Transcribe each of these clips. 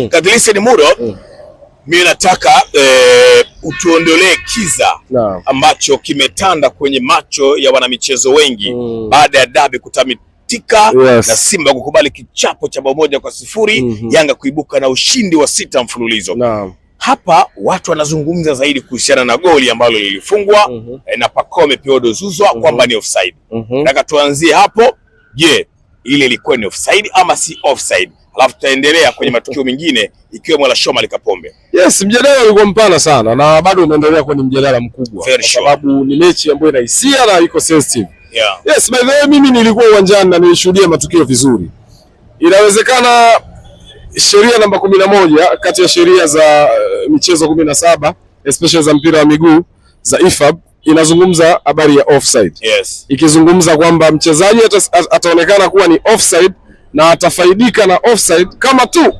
Kadhalisa ni Muro, mimi nataka utuondolee kiza ambacho kimetanda kwenye macho ya wanamichezo wengi baada ya dabi kutamatika na Simba kukubali kichapo cha 1-0, Yanga kuibuka na ushindi wa 6 mfululizo. Hapa watu wanazungumza zaidi kuhusiana na goli ambalo lilifungwa na Pacome Piodo Zouzoua kwamba ni offside. Nataka tuanzie hapo. Je, ile ilikuwa ni offside ama si offside? Alafu tutaendelea kwenye matukio mengine ikiwemo la Shomari Kapombe. Yes, mjadala ulikuwa mpana sana na bado unaendelea kwa ni mjadala mkubwa kwa sababu ni mechi ambayo ina hisia na iko sensitive. Yes, by the way, mimi nilikuwa uwanjani na nilishuhudia matukio vizuri. Inawezekana sheria namba 11 kati ya sheria za michezo 17 especially za mpira wa miguu za IFAB inazungumza habari ya offside. Ikizungumza kwamba mchezaji ataonekana kuwa ni offside na atafaidika na offside kama tu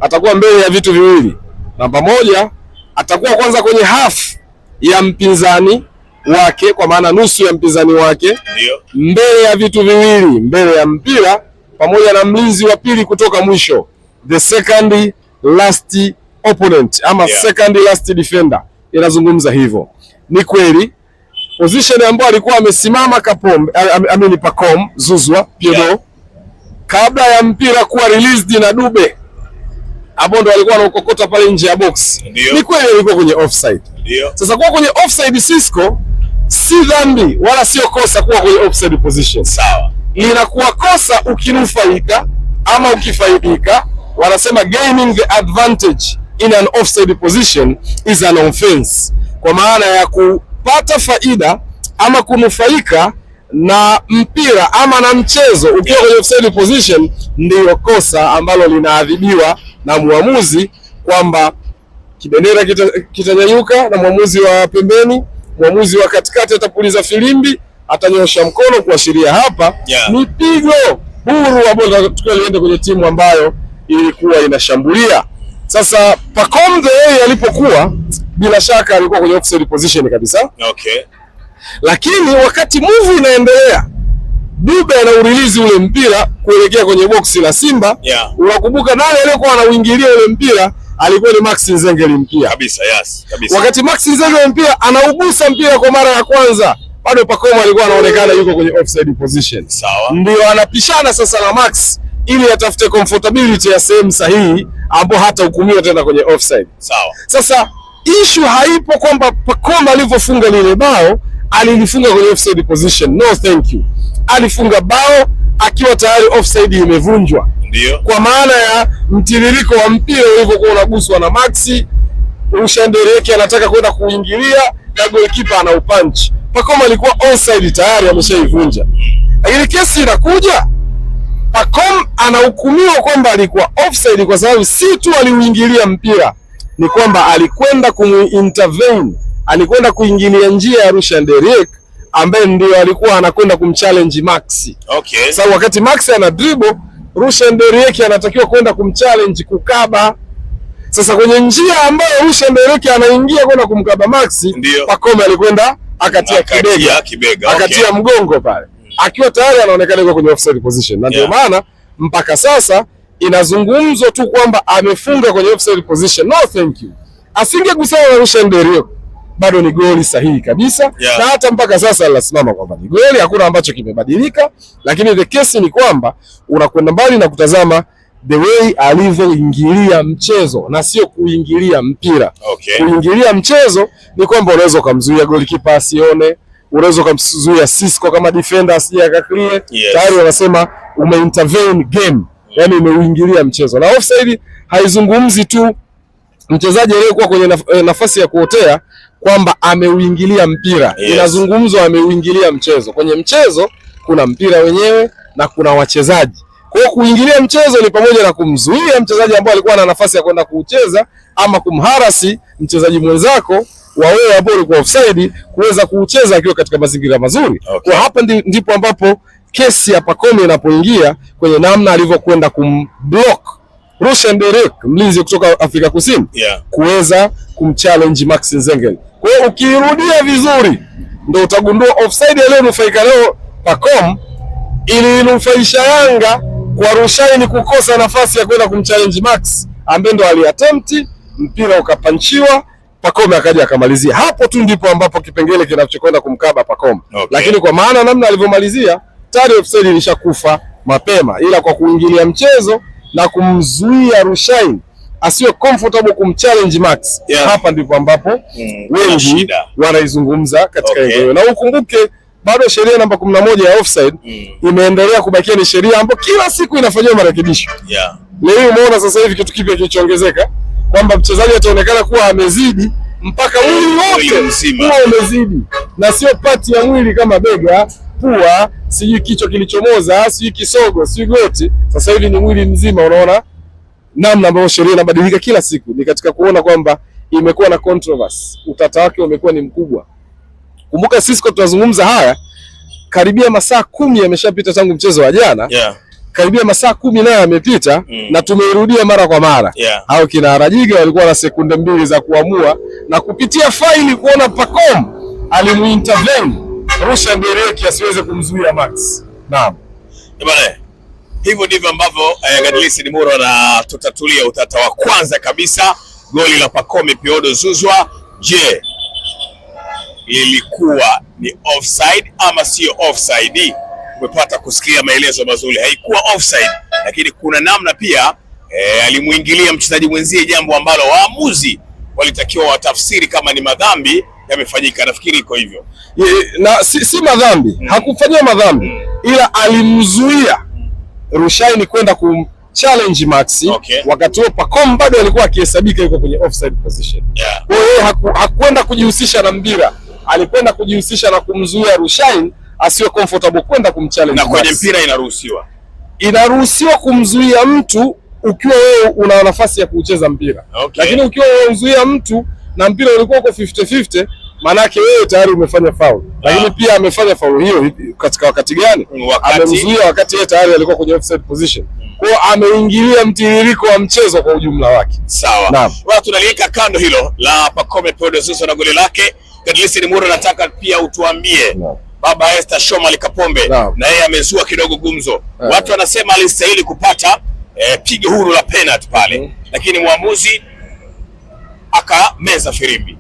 atakuwa mbele ya vitu viwili. Namba 1, atakuwa kwanza kwenye half ya mpinzani wake, kwa maana nusu ya mpinzani wake, mbele ya vitu viwili, mbele ya mpira pamoja na mlinzi wa pili kutoka mwisho, the second last opponent ama second last defender. Inazungumza hivyo. Ni kweli position ambayo alikuwa amesimama Pacome Zouzoua Piodo kabla ya mpira kuwa released na Dube ambao ndo alikuwa anaukokota pale nje ya box. Ni kweli alikuwa kwenye offside. Sasa kuwa kwenye offside Cisco si dhambi wala sio kosa kuwa kwenye offside position. Sawa. Inakuwa kosa ukinufaika ama ukifaidika. Wanasema gaining the advantage in an offside position is an offense. Kwa maana ya kupata faida ama kunufaika na mpira ama na mchezo ukiwa kwenye offside position ndio kosa ambalo linaadhibiwa na muamuzi, kwamba kibendera kitanyanyuka na muamuzi wa pembeni, muamuzi wa katikati atapuliza filimbi, atanyosha mkono kuashiria hapa ni pigo huru ambalo tukienda kwenye timu ambayo ilikuwa inashambulia. Sasa Pacome alipokuwa bila shaka alikuwa kwenye offside position kabisa. Lakini wakati move inaendelea, Dube anaurelease ule mpira kuelekea kwenye boksi la Simba. Unakumbuka nani aliyekuwa anauingilia ule mpira? Alikuwa ni Max Nzengeli mpira. Kabisa. Wakati Max Nzengeli mpira anaugusa mpira kwa mara ya kwanza, bado Pacome alikuwa anaonekana yuko kwenye offside position. Ndio anapishana sasa na Max ili atafute comfortability ya sehemu sahihi ambapo hata hukumiwa tena kwenye offside. Sasa issue haipo kwamba Pacome alivyofunga lile bao alilifunga kwenye offside position. No, thank you. Alifunga bao akiwa tayari offside imevunjwa. Kwa maana ya mtiririko wa mpira ulivyokuwa unaguswa na Maxi, Rushandereke anataka kwenda kuingilia na goalkeeper ana upunch. Pacome alikuwa offside tayari ameshaivunja. Lakini kesi inakuja, Pacome anahukumiwa kwamba alikuwa offside kwa sababu si tu aliuingilia mpira, ni kwamba alikwenda kumintervene, alikwenda kuingilia njia ya Rushandereke ambaye ndio alikuwa anakwenda kumchallenge Maxi. Sasa wakati Maxi ana dribble, Rushandereke anatakiwa kwenda kumchallenge kukaba. Sasa kwenye njia ambayo Rushandereke anaingia kwenda kumkaba Maxi, Pacome alikwenda akatia kibega, akatia mgongo pale. Akiwa tayari anaonekana yuko kwenye offside position. Na ndio maana mpaka sasa inazungumzwa tu kwamba amefunga kwenye offside position. No, thank you. Asingegusana na Rushandereke, bado ni goli sahihi kabisa. Na hata mpaka sasa anasimama kwamba ni goli, hakuna ambacho kimebadilika. Lakini the case ni kwamba unakwenda mbali na kutazama the way alivyoingilia mchezo na sio kuingilia mpira. Kuingilia mchezo ni kwamba unaweza kumzuia goalkeeper asione, unaweza kumzuia Cisco kama defender asije akaclear. Tayari wanasema umeintervene game, yani umeuingilia mchezo. Na offside haizungumzi tu mchezaji aliyekuwa kwenye nafasi ya kuotea kwamba ameuingilia mpira. Inazungumzwa ameuingilia mchezo. Kwenye mchezo kuna mpira wenyewe na kuna wachezaji. Kwa hiyo kuingilia mchezo ni pamoja na kumzuia mchezaji ambaye alikuwa na nafasi ya kwenda kuucheza ama kumharasi mchezaji mwenzako wa wewe ambao ulikuwa offside kuweza kuucheza akiwa katika mazingira mazuri. Kwa hapa ndipo ambapo kesi ya Pacome inapoingia kwenye namna alivyokwenda kumblock Rushandereke, mlinzi kutoka Afrika Kusini, kuweza kumchallenge Max Nzengeli. Kwa hiyo ukirudia vizuri ndio utagundua offside aliyonufaika leo Pacome ilinufaisha Yanga kwa Rushaini kukosa nafasi ya kwenda kumchallenge Max ambaye ndo aliattempt, mpira ukapanchiwa, Pacome akaja akamalizia. Hapo tu ndipo ambapo kipengele kinachokwenda kumkaba Pacome. Okay. Lakini kwa maana namna alivyomalizia tayari offside ilishakufa mapema, ila kwa kuingilia mchezo na kumzuia Rushaine asiwe comfortable kumchallenge Max. Yeah. Hapa ndipo ambapo wengi wanaizungumza katika eneo. Na ukumbuke bado sheria namba 11 ya offside imeendelea kubakia ni sheria ambayo kila siku inafanywa marekebisho. Yeah. Leo umeona sasa hivi kitu kipya kilichoongezeka kwamba mchezaji ataonekana kuwa amezidi mpaka mwili wote kuwa umezidi, na sio pati ya mwili kama bega, pua, sijui kichwa kilichomoza, sijui kisogo, sijui goti. Sasa hivi ni mwili mzima. Unaona namna ambayo sheria inabadilika kila siku, ni katika kuona kwamba imekuwa na controversy, utata wake umekuwa ni mkubwa. Kumbuka sisi kwa tunazungumza haya karibia masaa 10 yameshapita tangu mchezo wa jana. Yeah. Karibia masaa 10 nayo yamepita na tumeirudia mara kwa mara. Yeah. Hao kina Rajiga walikuwa na sekunde 2 za kuamua na kupitia faili kuona Pacome alimuintervene Rushan De Reuck asiweze kumzuia Max. Naam. Bwana, hivyo ndivyo ambavyo Gadlisi Ndimuro anatutatulia utata wa kwanza kabisa, goli la Pacome Piodo Zouzoua. Je, ilikuwa ni offside ama sio offside? Umepata kusikia maelezo mazuri. Haikuwa offside, lakini kuna namna pia alimuingilia mchezaji mwenzie, jambo ambalo waamuzi walitakiwa watafsiri kama ni madhambi yamefanyika. Nafikiri iko hivyo. Na si madhambi. Hakufanyia madhambi. Ila alimzuia Rushaine kwenda kumchallenge Max. Okay. Wakati huo Pacome bado alikuwa akihesabika yuko kwenye offside position. Yeah. Kwa hiyo hakwenda kujihusisha na mpira. Alikwenda kujihusisha na kumzuia Rushaine asiwe comfortable kwenda kumchallenge. Na kwenye mpira inaruhusiwa kumzuia mtu ukiwa wewe una nafasi ya kucheza mpira. Okay. Lakini ukiwa unamzuia mtu na mpira ulikuwa uko 50-50, maana yake wewe tayari umefanya foul. Lakini pia amefanya foul hiyo katika wakati gani? Amemzuia wakati yeye tayari alikuwa kwenye offside position. Kwa hiyo ameingilia mtiririko wa mchezo kwa ujumla wake. Sawa. Wala tunaliweka kando hilo la Pacome Piodo Zouzoua na goli lake. Gadlisi Ndimuro, nataka pia utuambie Baba Esther Shomari Kapombe na yeye amezua kidogo gumzo. Watu wanasema alistahili kupata pigo huru la penalty pale, lakini muamuzi akameza firimbi.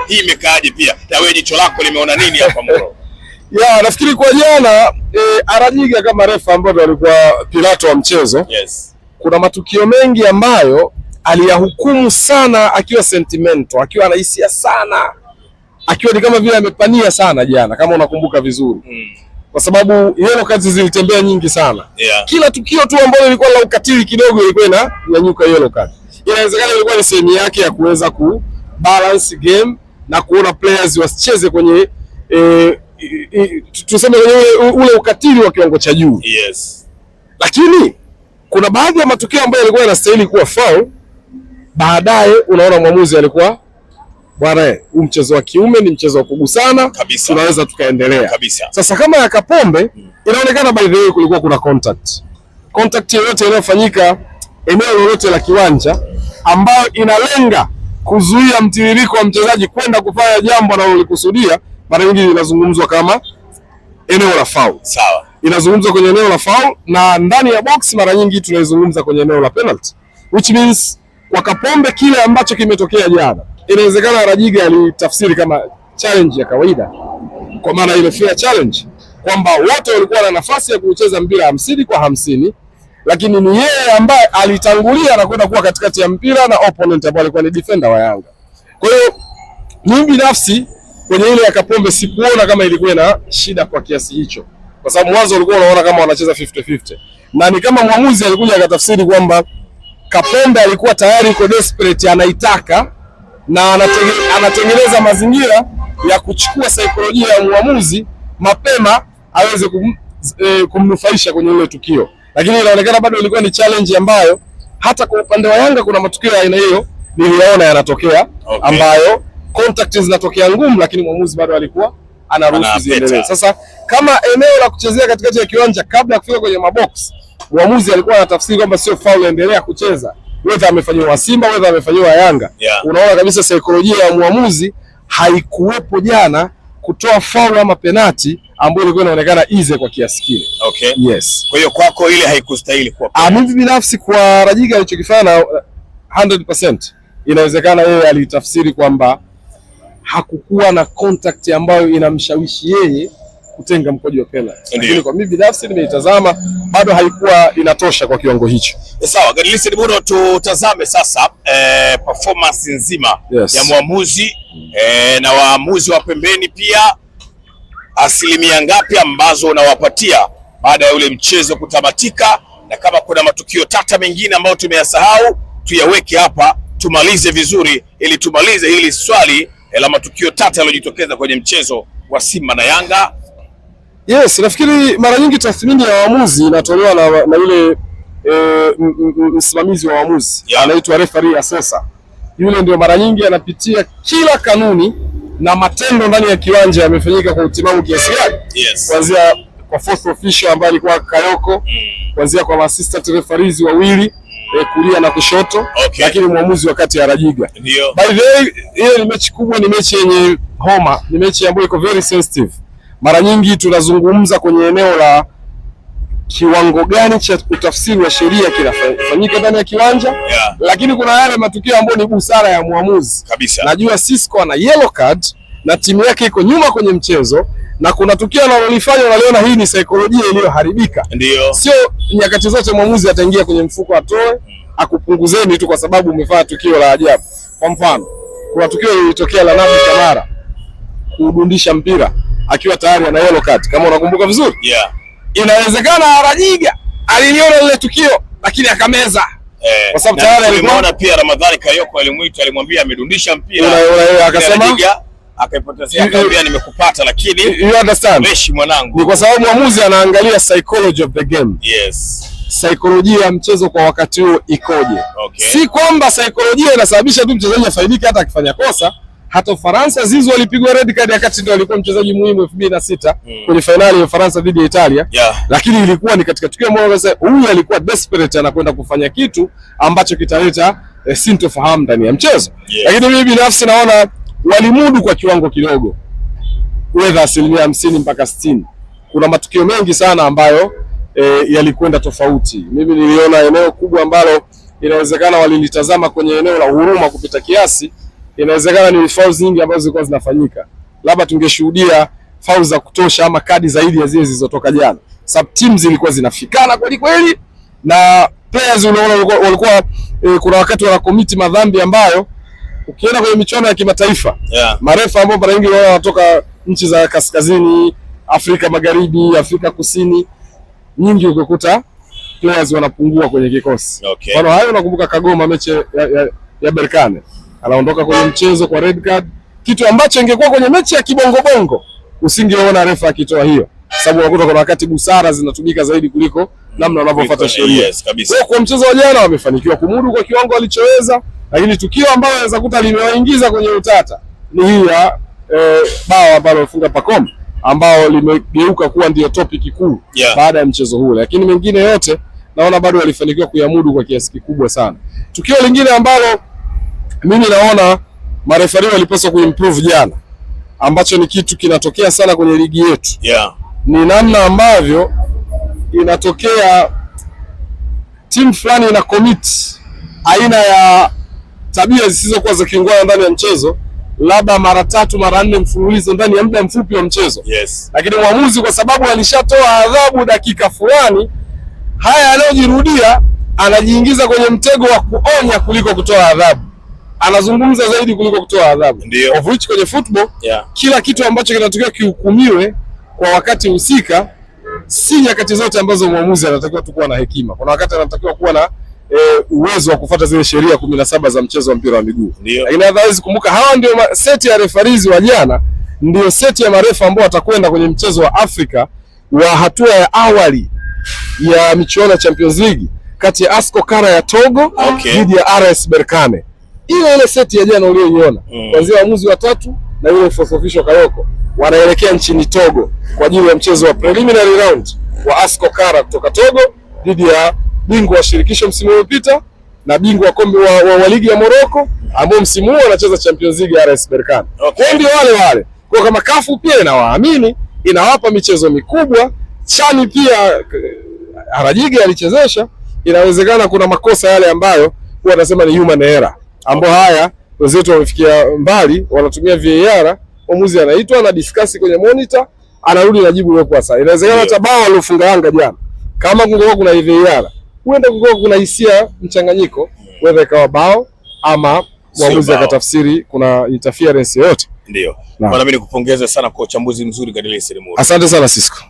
Hii imekaaje pia? Na wewe jicho lako limeona nini hapa Muro? Nafikiri kwa jana Arajiga kama refa ambaye alikuwa Pilato wa mchezo. Yes. Kuna matukio mengi ambayo aliyahukumu sana akiwa sentimental, akiwa anahisia sana, akiwa ni kama vile amepania sana jana, kama unakumbuka vizuri. Kwa sababu yellow cards zilitembea nyingi sana. Yeah. Kila tukio tu ambalo lilikuwa la ukatili kidogo ilikuwa inanyanyuka yellow card. Inawezekana ilikuwa ni sehemu yake ya kuweza ku balance game na kuona players wasicheze kwenye tuseme ule ukatili wa kiwango cha juu. Yes. Lakini kuna baadhi ya matukio ambayo yalikuwa yanastahili kuwa foul, baadaye unaona mwamuzi alikuwa bwana, huu mchezo wa kiume ni mchezo wa kugusana, tunaweza tukaendelea. Sasa kama ya Kapombe inaonekana by the way kulikuwa kuna contact yoyote inayofanyika eneo lolote la kiwanja ambayo inalenga kuzuia mtiririko wa mchezaji kwenda kufanya jambo analolikusudia, mara nyingi inazungumzwa kama eneo la foul. Sawa. Inazungumzwa kwenye eneo la foul, na ndani ya box mara nyingi tunaizungumza kwenye eneo la penalty, which means kwa Kapombe kile ambacho kimetokea jana inawezekana Rajiga alitafsiri kama challenge ya kawaida, kwa maana ile fair challenge, kwamba wote walikuwa na nafasi ya kucheza mpira 50-50, lakini ni yeye ambaye alitangulia na kwenda kuwa katikati ya mpira na opponent ambaye alikuwa ni defender wa Yanga. Kwa hiyo mimi binafsi kwenye ile ya Kapombe sikuona kama ilikuwa na shida kwa kiasi hicho, kwa sababu mwanzo ulikuwa unaona kama wanacheza 50-50, na ni kama mwamuzi alikuja akatafsiri kwamba Kapombe alikuwa tayari yuko desperate, anaitaka na anatengeneza mazingira ya kuchukua saikolojia ya muamuzi mapema aweze kumnufaisha kwenye ile tukio. Lakini inaonekana bado ilikuwa ni challenge ambayo hata kwa upande wa Yanga kuna matukio ya aina hiyo niliona yanatokea. Okay. Ambayo contact zinatokea ngumu, lakini muamuzi bado alikuwa anaruhusu ziendelee. Sasa kama eneo la kuchezea katikati ya kiwanja kabla ya kufika kwenye mabox, muamuzi alikuwa anatafsiri kwamba sio foul, endelea kucheza, whether amefanywa Simba whether amefanywa Yanga. Yeah. Unaona kabisa saikolojia ya muamuzi haikuwepo jana kutoa foul ama penalty ambayo ilikuwa inaonekana easy kwa kiasi kile. Okay. Yes. Kwa hiyo kwako ile haikustahili kwa mimi binafsi kwa Rajiga alichokifanya 100% inawezekana yeye alitafsiri kwamba hakukuwa na contact ambayo inamshawishi yeye kutenga mkojo wa penalty. Lakini kwa mimi binafsi nimeitazama bado haikuwa inatosha kwa kiwango hicho. Sawa, Godlisten Dibuno, tutazame sasa performance nzima ya mwamuzi na waamuzi wa pembeni pia, asilimia ngapi ambazo unawapatia baada ya ule mchezo kutamatika, na kama kuna matukio tata mengine ambayo tumeyasahau tuyaweke hapa tumalize vizuri, ili tumalize hili swali la matukio tata yaliyojitokeza kwenye mchezo wa Simba na Yanga. Yes, nafikiri mara nyingi tathmini ya waamuzi inatolewa na yule msimamizi wa waamuzi anaitwa referee assessor. Yule ndio mara nyingi anapitia kila kanuni na matendo ndani ya kiwanja yamefanyika kwa utimamu kiasi gani. Kuanzia kwa fourth official ambaye alikuwa Kayoko, kuanzia kwa assistant referees wawili kulia na kushoto, lakini mwamuzi wakati ya Rajiga. By the way, ile ni mechi kubwa, ni mechi yenye homa, ni mechi ambayo iko very sensitive. Mara nyingi tunazungumza kwenye eneo la kiwango gani cha utafsiri wa sheria kinafanyika ndani ya kiwanja, lakini kuna yale matukio ambayo ni busara ya muamuzi. Najua Sisco ana yellow card na timu yake iko nyuma kwenye mchezo, na kuna tukio analolifanya unaliona hii ni saikolojia iliyoharibika. Sio nyakati zote mwamuzi ataingia kwenye mfuko atoe akupunguzeni tu kwa sababu umefanya tukio la ajabu. Kwa mfano, kuna tukio lilitokea la Nabi Kamara kudundisha mpira akiwa tayari ana yellow card, kama unakumbuka vizuri. Inawezekana Rajiga aliliona lile tukio lakini akameza. Kwa sababu tayari alimuona pia Ramadhani Kayoko alimuita, alimwambia amedundisha mpira. Akasema akaipotezea, akamwambia nimekupata, lakini you understand, meshi mwanangu. Ni kwa sababu mwamuzi anaangalia psychology of the game. Saikolojia ya mchezo kwa wakati huo ikoje. Si kwamba saikolojia inasababisha tu mchezaji afaidike hata akifanya kosa. Hata Ufaransa Zizou alipigwa red card wakati ndio alikuwa mchezaji muhimu 2006 kwenye finali ya Ufaransa dhidi ya Italia. Lakini ilikuwa ni katika tukio moja, huyu alikuwa desperate, anakwenda kufanya kitu ambacho kitaleta sintofahamu ndani ya mchezo. Lakini mimi binafsi naona walimudu kwa kiwango kidogo, whether 50% mpaka 60%. Kuna matukio mengi sana ambayo yalikwenda tofauti. Mimi niliona eneo kubwa ambalo inawezekana walilitazama kwenye eneo la huruma kupita kiasi. Inawezekana ni fouls nyingi ambazo zilikuwa zinafanyika, labda tungeshuhudia fouls za kutosha ama kadi zaidi ya zile zilizotoka jana. Sub teams zilikuwa zinafikana kweli kweli, na players unaona walikuwa kuna wakati wana commit madhambi ambayo ukienda kwenye michuano ya kimataifa marefa ambao mara nyingi wanatoka nchi za kaskazini, Afrika Magharibi, Afrika Kusini, nyingi ukikuta players wanapungua kwenye kikosi. Kwa hayo nakumbuka Kagoma mechi ya Berkane anaondoka kwenye mchezo kwa red card, kitu ambacho ingekuwa kwenye mechi ya kibongobongo usingeona refa akitoa hiyo, sababu unakuta kuna wakati busara zinatumika zaidi kuliko namna wanavyofuata sheria. Kwa mchezo wa jana wamefanikiwa kumudu kwa kiwango walichoweza, lakini tukio ambalo naweza kuta limewaingiza kwenye utata ni hii ya bao ambalo wafunga Pacome, ambao limegeuka kuwa ndio topic kuu baada ya mchezo huu. Lakini mengine yote naona bado walifanikiwa kuyamudu kwa kiasi kikubwa sana. Tukio lingine ambalo mimi naona marefari walipaswa kuimprove jana, ambacho ni kitu kinatokea sana kwenye ligi yetu, ni namna ambavyo inatokea timu fulani ina commit aina ya tabia zisizokuwa za kiungwana ndani ya mchezo, labda mara 3 mara 4 mfululizo ndani ya muda mfupi wa mchezo. Lakini mwamuzi kwa sababu alishatoa adhabu dakika fulani, haya yanayojirudia anajiingiza kwenye mtego wa kuonya kuliko kutoa adhabu. Anazungumza zaidi kuliko kutoa adhabu. Of which kwenye football kila kitu ambacho kinatokea kihukumiwe kwa wakati husika, si nyakati zote ambazo mwamuzi anatakiwa tu kuwa na hekima. Kuna wakati anatakiwa kuwa na uwezo wa kufuata zile sheria 17 za mchezo wa mpira wa miguu. Lakini hawezi kumbuka, hawa ndio seti ya referees wa jana, ndio seti ya marefa ambao watakwenda kwenye mchezo wa Afrika wa hatua ya awali ya michuano ya Champions League kati ya ASCO Kara ya Togo dhidi ya RS Berkane. Ile seti ya jana uliyoiona, kuanzia waamuzi watatu na yule fourth official Kayoko wanaelekea nchini Togo kwa ajili ya mchezo wa preliminary round wa ASCO Kara kutoka Togo dhidi ya bingwa wa shirikisho msimu uliopita na bingwa wa kombe wa ligi ya Morocco ambao msimu huu anacheza Champions League RS Berkane. Kwa ndio wale. Kwa kama kafu pia inawaamini, inawapa michezo mikubwa. Chani pia Rajiga alichezesha, inawezekana kuna makosa yale ambayo huwa atasema ni human error, ambao haya wenzetu wamefikia mbali, wanatumia VAR. Mwamuzi anaitwa na discuss kwenye monitor, anarudi na jibu lilikuwa sawa. Inawezekana hata bao alilofunga Yanga jana, kama kungekuwa kuna VAR, huenda kungekuwa kuna hisia mchanganyiko, whether ikawa bao ama mwamuzi akatafsiri kuna interference yoyote. Ndio. Bwana, mimi nikupongeze sana kwa uchambuzi mzuri katika ile sehemu. Asante sana Sisco.